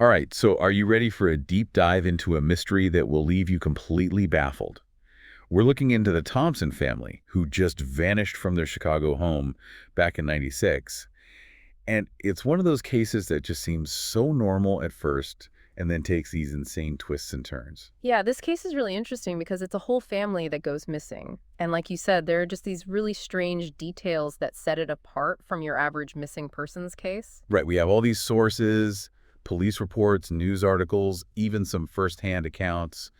All right, so are you ready for a deep dive into a mystery that will leave you completely baffled? We're looking into the Thompson family, who just vanished from their Chicago home back in '96. And it's one of those cases that just seems so normal at first and then takes these insane twists and turns. Yeah, this case is really interesting because it's a whole family that goes missing. And like you said, there are just these really strange details that set it apart from your average missing persons case. Right, we have all these sources, police reports, news articles, even some firsthand accounts.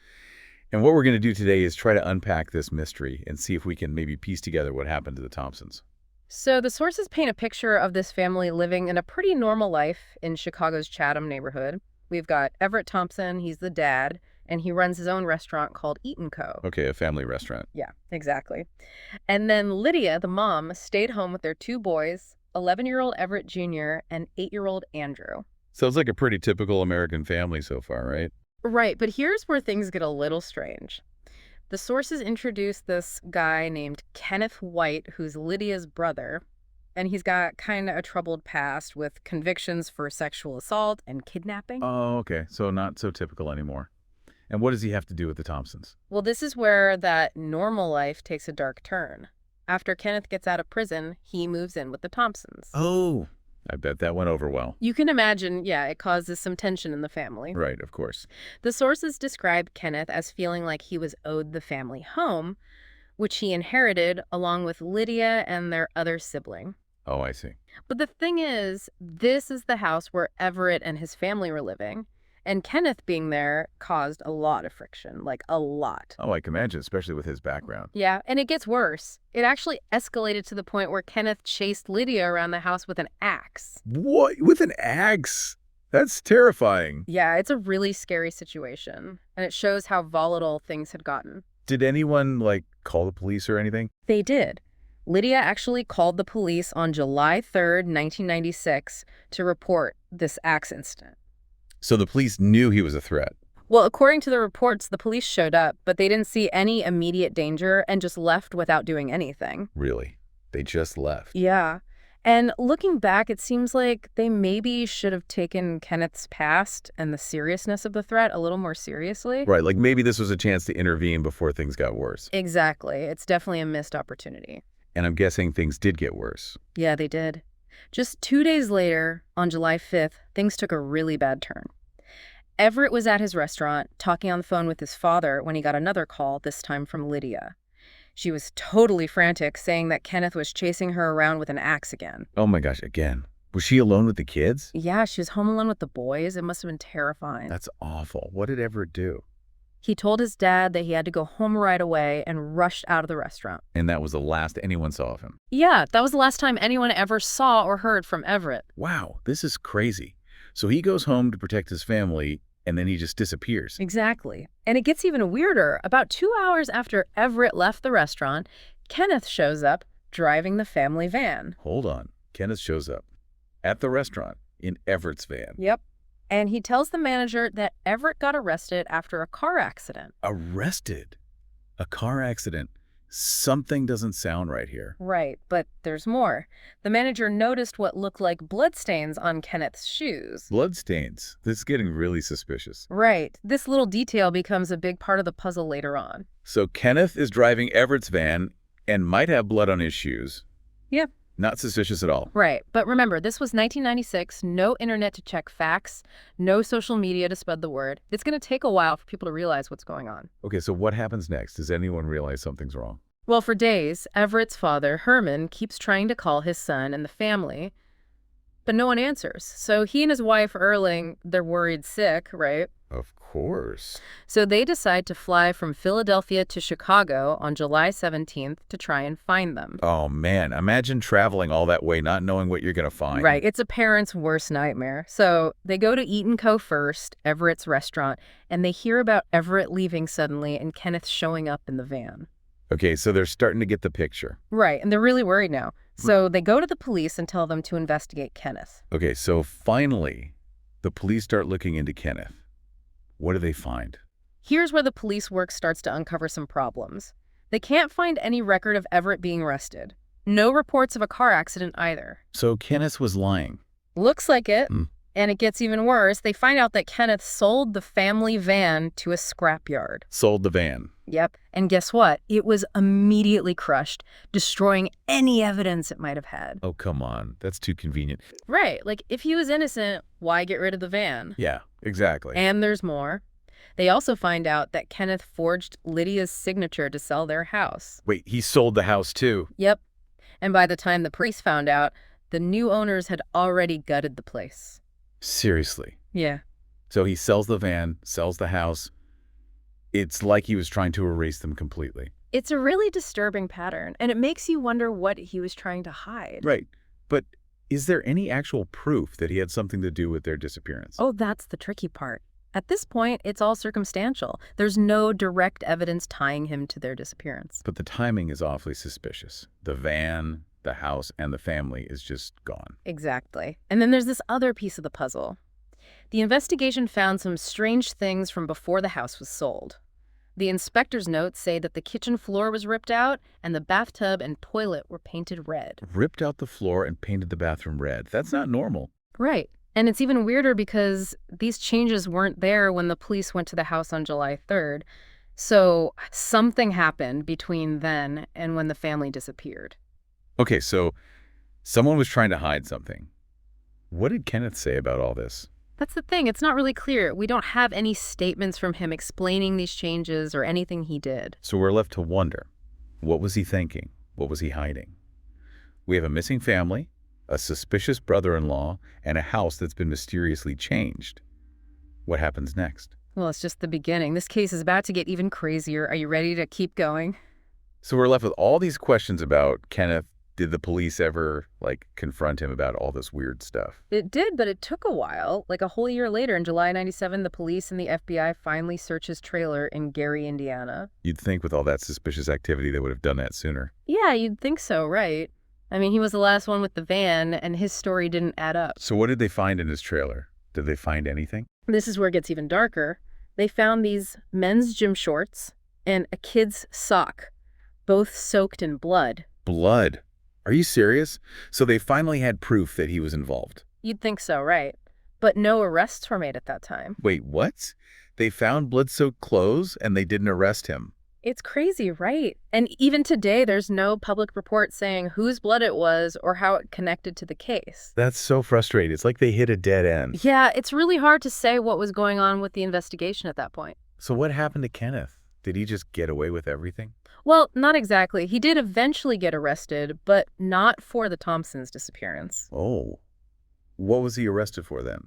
And what we're going to do today is try to unpack this mystery and see if we can maybe piece together what happened to the Thompsons. So the sources paint a picture of this family living in a pretty normal life in Chicago's Chatham neighborhood. We've got Everett Thompson, he's the dad, and he runs his own restaurant called Eat & Co. Okay, a family restaurant. Yeah, exactly. And then Lydia, the mom, stayed home with their two boys, 11-year-old Everett Jr. and 8-year-old Andrew. Sounds like a pretty typical American family so far, right? Right, but here's where things get a little strange. The sources introduce this guy named Kenneth White, who's Lydia's brother, and he's got kind of a troubled past with convictions for sexual assault and kidnapping. Oh, okay. So not so typical anymore. And what does he have to do with the Thompsons? Well, this is where that normal life takes a dark turn. After Kenneth gets out of prison, he moves in with the Thompsons. Oh, I bet that went over well. You can imagine, yeah, it causes some tension in the family. Right, of course. The sources describe Kenneth as feeling like he was owed the family home, which he inherited along with Lydia and their other sibling. Oh, I see. But the thing is, this is the house where Everett and his family were living, and Kenneth being there caused a lot of friction, like a lot. Oh, I can imagine, especially with his background. Yeah, and it gets worse. It actually escalated to the point where Kenneth chased Lydia around the house with an axe. What? With an axe? That's terrifying. Yeah, it's a really scary situation, and it shows how volatile things had gotten. Did anyone, call the police or anything? They did. Lydia actually called the police on July 3rd, 1996, to report this axe incident. So the police knew he was a threat. Well, according to the reports, the police showed up, but they didn't see any immediate danger and just left without doing anything. Really? They just left. Yeah. And looking back, it seems like they maybe should have taken Kenneth's past and the seriousness of the threat a little more seriously. Right, like maybe this was a chance to intervene before things got worse. Exactly. It's definitely a missed opportunity. And I'm guessing things did get worse. Yeah, they did. Just 2 days later, on July 5th, things took a really bad turn. Everett was at his restaurant talking on the phone with his father when he got another call, this time from Lydia. She was totally frantic, saying that Kenneth was chasing her around with an axe again. Oh my gosh, again. Was she alone with the kids? Yeah, she was home alone with the boys. It must have been terrifying. That's awful. What did Everett do? He told his dad that he had to go home right away and rushed out of the restaurant. And that was the last anyone saw of him. Yeah, that was the last time anyone ever saw or heard from Everett. Wow, this is crazy. So he goes home to protect his family, and then he just disappears. Exactly. And it gets even weirder. About 2 hours after Everett left the restaurant, Kenneth shows up driving the family van. Hold on. Kenneth shows up at the restaurant in Everett's van. Yep. And he tells the manager that Everett got arrested after a car accident. Arrested? A car accident? Something doesn't sound right here. Right, but there's more. The manager noticed what looked like bloodstains on Kenneth's shoes. Bloodstains. This is getting really suspicious. Right. This little detail becomes a big part of the puzzle later on. So Kenneth is driving Everett's van and might have blood on his shoes. Yep. Not suspicious at all. Right. But remember, this was 1996, no internet to check facts, no social media to spread the word. It's going to take a while for people to realize what's going on. Okay, so what happens next? Does anyone realize something's wrong? Well, for days, Everett's father, Herman, keeps trying to call his son and the family, but no one answers. So he and his wife, Erling, they're worried sick, right? Of course. So they decide to fly from Philadelphia to Chicago on July 17th to try and find them. Oh, man. Imagine traveling all that way, not knowing what you're going to find. Right. It's a parent's worst nightmare. So they go to Eat & Co. first, Everett's restaurant, and they hear about Everett leaving suddenly and Kenneth showing up in the van. Okay, so they're starting to get the picture. Right. And they're really worried now. So they go to the police and tell them to investigate Kenneth. Okay, so finally, the police start looking into Kenneth. What do they find? Here's where the police work starts to uncover some problems. They can't find any record of Everett being arrested. No reports of a car accident either. So Kenneth was lying. Looks like it. And it gets even worse. They find out that Kenneth sold the family van to a scrapyard. Sold the van. Yep. And guess what? It was immediately crushed, destroying any evidence it might have had. Oh, come on. That's too convenient. Right. Like, if he was innocent, why get rid of the van? Yeah, exactly. And there's more. They also find out that Kenneth forged Lydia's signature to sell their house. Wait, he sold the house too? Yep. And by the time the police found out, the new owners had already gutted the place. Seriously. Yeah. So he sells the van, sells the house. It's like he was trying to erase them completely. It's a really disturbing pattern, and it makes you wonder what he was trying to hide. Right. But is there any actual proof that he had something to do with their disappearance? Oh, that's the tricky part. At this point, it's all circumstantial. There's no direct evidence tying him to their disappearance. But the timing is awfully suspicious. The van, the house, and the family is just gone. Exactly. And then there's this other piece of the puzzle. The investigation found some strange things from before the house was sold. The inspector's notes say that the kitchen floor was ripped out and the bathtub and toilet were painted red. Ripped out the floor and painted the bathroom red. That's not normal. Right. And it's even weirder because these changes weren't there when the police went to the house on July 3rd. So something happened between then and when the family disappeared. Okay, so someone was trying to hide something. What did Kenneth say about all this? That's the thing. It's not really clear. We don't have any statements from him explaining these changes or anything he did. So we're left to wonder, what was he thinking? What was he hiding? We have a missing family, a suspicious brother-in-law, and a house that's been mysteriously changed. What happens next? Well, it's just the beginning. This case is about to get even crazier. Are you ready to keep going? So we're left with all these questions about Kenneth. Did the police ever, confront him about all this weird stuff? It did, but it took a while. Like a whole year later, in July 97, the police and the FBI finally search his trailer in Gary, Indiana. You'd think with all that suspicious activity they would have done that sooner. Yeah, you'd think so, right? I mean, he was the last one with the van, and his story didn't add up. So what did they find in his trailer? Did they find anything? This is where it gets even darker. They found these men's gym shorts and a kid's sock, both soaked in blood. Blood? Are you serious? So they finally had proof that he was involved. You'd think so, right? But no arrests were made at that time. Wait, what? They found blood-soaked clothes and they didn't arrest him. It's crazy, right? And even today, there's no public report saying whose blood it was or how it connected to the case. That's so frustrating. It's like they hit a dead end. Yeah, it's really hard to say what was going on with the investigation at that point. So what happened to Kenneth? Did he just get away with everything? Well, not exactly. He did eventually get arrested, but not for the Thompsons' disappearance. Oh. What was he arrested for then?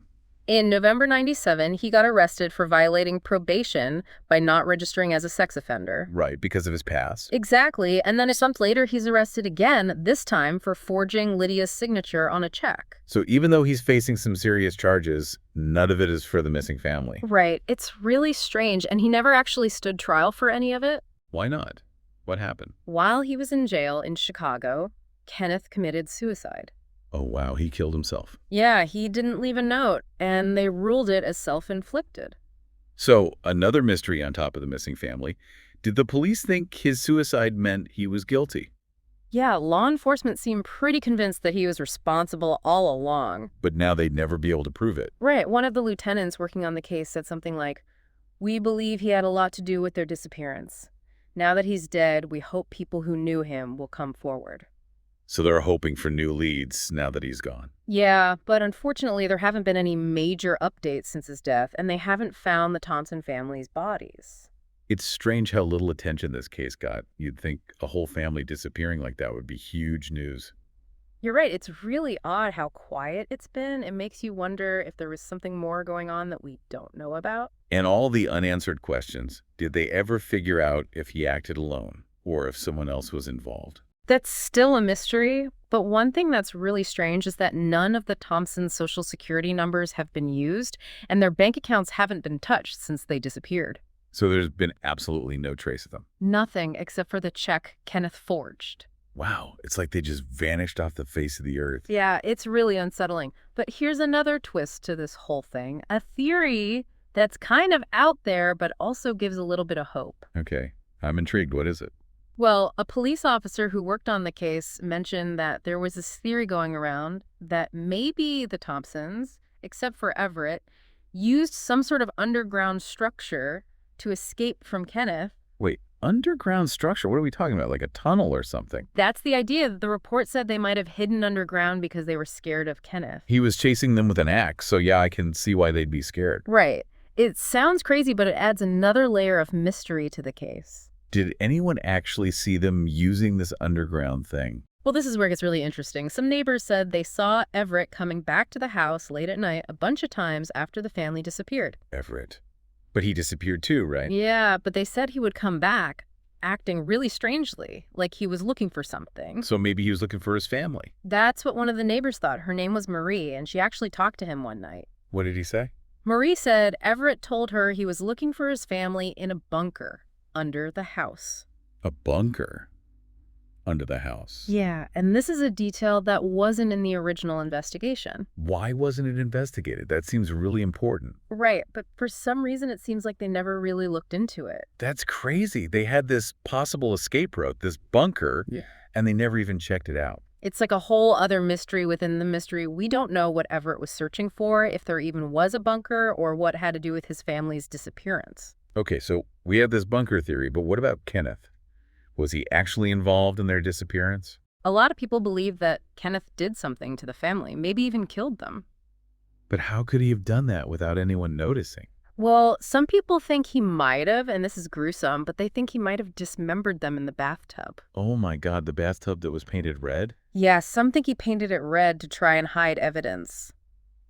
In November 97, he got arrested for violating probation by not registering as a sex offender. Right, because of his past. Exactly. And then a month later, he's arrested again, this time for forging Lydia's signature on a check. So even though he's facing some serious charges, none of it is for the missing family. Right. It's really strange, and he never actually stood trial for any of it. Why not? What happened? While he was in jail in Chicago, Kenneth committed suicide. Oh, wow, he killed himself. Yeah, he didn't leave a note, and they ruled it as self-inflicted. So, another mystery on top of the missing family. Did the police think his suicide meant he was guilty? Yeah, law enforcement seemed pretty convinced that he was responsible all along. But now they'd never be able to prove it. Right, one of the lieutenants working on the case said something like, "We believe he had a lot to do with their disappearance. Now that he's dead, we hope people who knew him will come forward." So they're hoping for new leads now that he's gone. Yeah, but unfortunately there haven't been any major updates since his death, and they haven't found the Thompson family's bodies. It's strange how little attention this case got. You'd think a whole family disappearing like that would be huge news. You're right, it's really odd how quiet it's been. It makes you wonder if there was something more going on that we don't know about. And all the unanswered questions, did they ever figure out if he acted alone or if someone else was involved? That's still a mystery, but one thing that's really strange is that none of the Thompsons' social security numbers have been used, and their bank accounts haven't been touched since they disappeared. So there's been absolutely no trace of them. Nothing except for the check Kenneth forged. Wow, it's like they just vanished off the face of the earth. Yeah, it's really unsettling. But here's another twist to this whole thing. A theory that's kind of out there, but also gives a little bit of hope. Okay, I'm intrigued. What is it? Well, a police officer who worked on the case mentioned that there was this theory going around that maybe the Thompsons except for Everett, used some sort of underground structure to escape from Kenneth. Wait, underground structure? What are we talking about? Like a tunnel or something? That's the idea. The report said they might have hidden underground because they were scared of Kenneth. He was chasing them with an axe, so yeah, I can see why they'd be scared. Right. It sounds crazy, but it adds another layer of mystery to the case. Did anyone actually see them using this underground thing? Well, this is where it gets really interesting. Some neighbors said they saw Everett coming back to the house late at night a bunch of times after the family disappeared. Everett. But he disappeared too, right? Yeah, but they said he would come back, acting really strangely, like he was looking for something. So maybe he was looking for his family. That's what one of the neighbors thought. Her name was Marie, and she actually talked to him one night. What did he say? Marie said Everett told her he was looking for his family in a bunker under the house. A bunker under the house. Yeah, and this is a detail that wasn't in the original investigation. Why wasn't it investigated? That seems really important. Right, but for some reason it seems like they never really looked into it. That's crazy. They had this possible escape route, this bunker, and they never even checked it out. It's like a whole other mystery within the mystery. We don't know what Everett was searching for, if there even was a bunker, or what had to do with his family's disappearance. Okay, so we have this bunker theory, but what about Kenneth? Was he actually involved in their disappearance? A lot of people believe that Kenneth did something to the family, maybe even killed them. But how could he have done that without anyone noticing? Well, some people think he might have, and this is gruesome, but they think he might have dismembered them in the bathtub. Oh my God, the bathtub that was painted red? Yeah, some think he painted it red to try and hide evidence.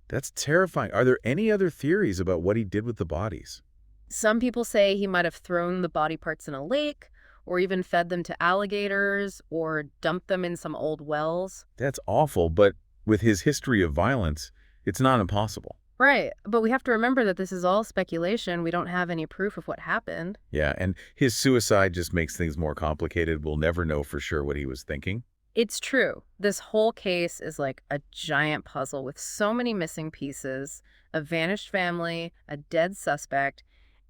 That's terrifying. Are there any other theories about what he did with the bodies? Some people say he might have thrown the body parts in a lake, or even fed them to alligators, or dumped them in some old wells. That's awful, but with his history of violence, it's not impossible. Right, but we have to remember that this is all speculation. We don't have any proof of what happened. Yeah, and his suicide just makes things more complicated. We'll never know for sure what he was thinking. It's true. This whole case is like a giant puzzle with so many missing pieces, a vanished family, a dead suspect,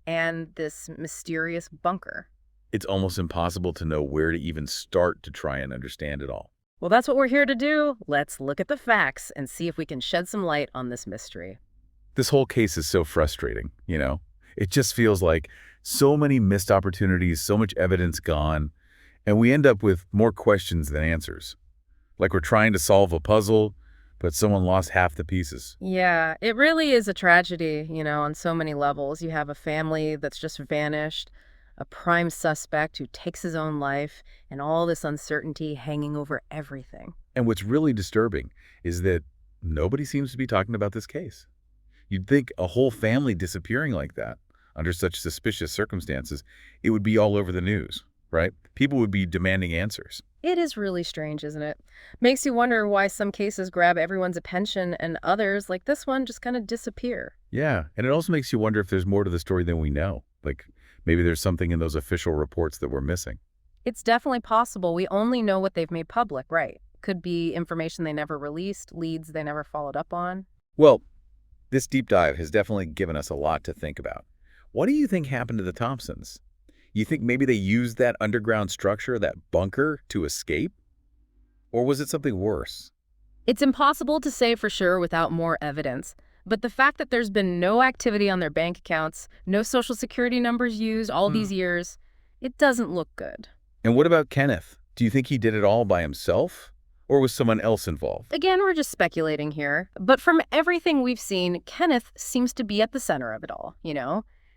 and this mysterious bunker. It's almost impossible to know where to even start to try and understand it all. Well, that's what we're here to do. Let's look at the facts and see if we can shed some light on this mystery. This whole case is so frustrating, you know? It just feels like so many missed opportunities, so much evidence gone, and we end up with more questions than answers. Like we're trying to solve a puzzle, but someone lost half the pieces. Yeah, it really is a tragedy, on so many levels. You have a family that's just vanished, a prime suspect who takes his own life, and all this uncertainty hanging over everything. And what's really disturbing is that nobody seems to be talking about this case. You'd think a whole family disappearing like that, under such suspicious circumstances, it would be all over the news, right? People would be demanding answers. It is really strange, isn't it? Makes you wonder why some cases grab everyone's attention and others, like this one, just kind of disappear. Yeah, and it also makes you wonder if there's more to the story than we know. Like, maybe there's something in those official reports that we're missing. It's definitely possible. We only know what they've made public, right? Could be information they never released, leads they never followed up on. Well, this deep dive has definitely given us a lot to think about. What do you think happened to the Thompsons? You think maybe they used that underground structure, that bunker, to escape? Or was it something worse? It's impossible to say for sure without more evidence. But the fact that there's been no activity on their bank accounts, no social security numbers used all these years, it doesn't look good. And what about Kenneth? Do you think he did it all by himself? Or was someone else involved? Again, we're just speculating here. But from everything we've seen, Kenneth seems to be at the center of it all,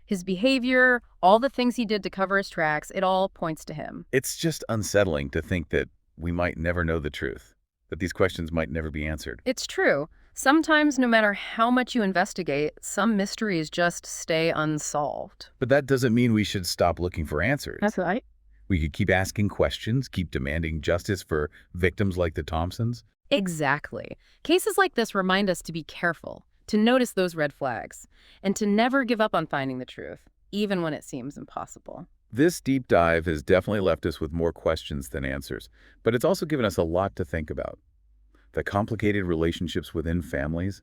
His behavior, all the things he did to cover his tracks, it all points to him. It's just unsettling to think that we might never know the truth, that these questions might never be answered. It's true. Sometimes, no matter how much you investigate, some mysteries just stay unsolved. But that doesn't mean we should stop looking for answers. That's right. We could keep asking questions, keep demanding justice for victims like the Thompsons. Exactly. Cases like this remind us to be careful, to notice those red flags, and to never give up on finding the truth, even when it seems impossible. This deep dive has definitely left us with more questions than answers, but it's also given us a lot to think about. The complicated relationships within families,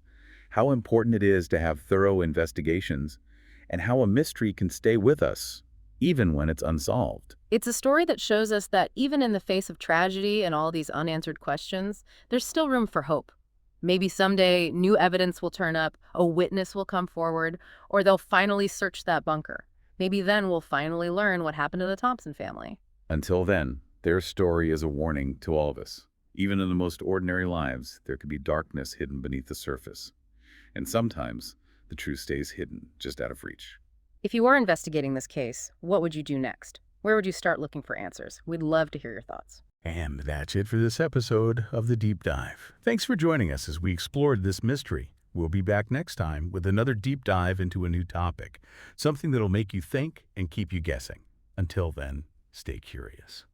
how important it is to have thorough investigations, and how a mystery can stay with us, even when it's unsolved. It's a story that shows us that even in the face of tragedy and all these unanswered questions, there's still room for hope. Maybe someday new evidence will turn up, a witness will come forward, or they'll finally search that bunker. Maybe then we'll finally learn what happened to the Thompson family. Until then, their story is a warning to all of us. Even in the most ordinary lives, there could be darkness hidden beneath the surface. And sometimes, the truth stays hidden, just out of reach. If you were investigating this case, what would you do next? Where would you start looking for answers? We'd love to hear your thoughts. And that's it for this episode of The Deep Dive. Thanks for joining us as we explored this mystery. We'll be back next time with another deep dive into a new topic, something that'll make you think and keep you guessing. Until then, stay curious.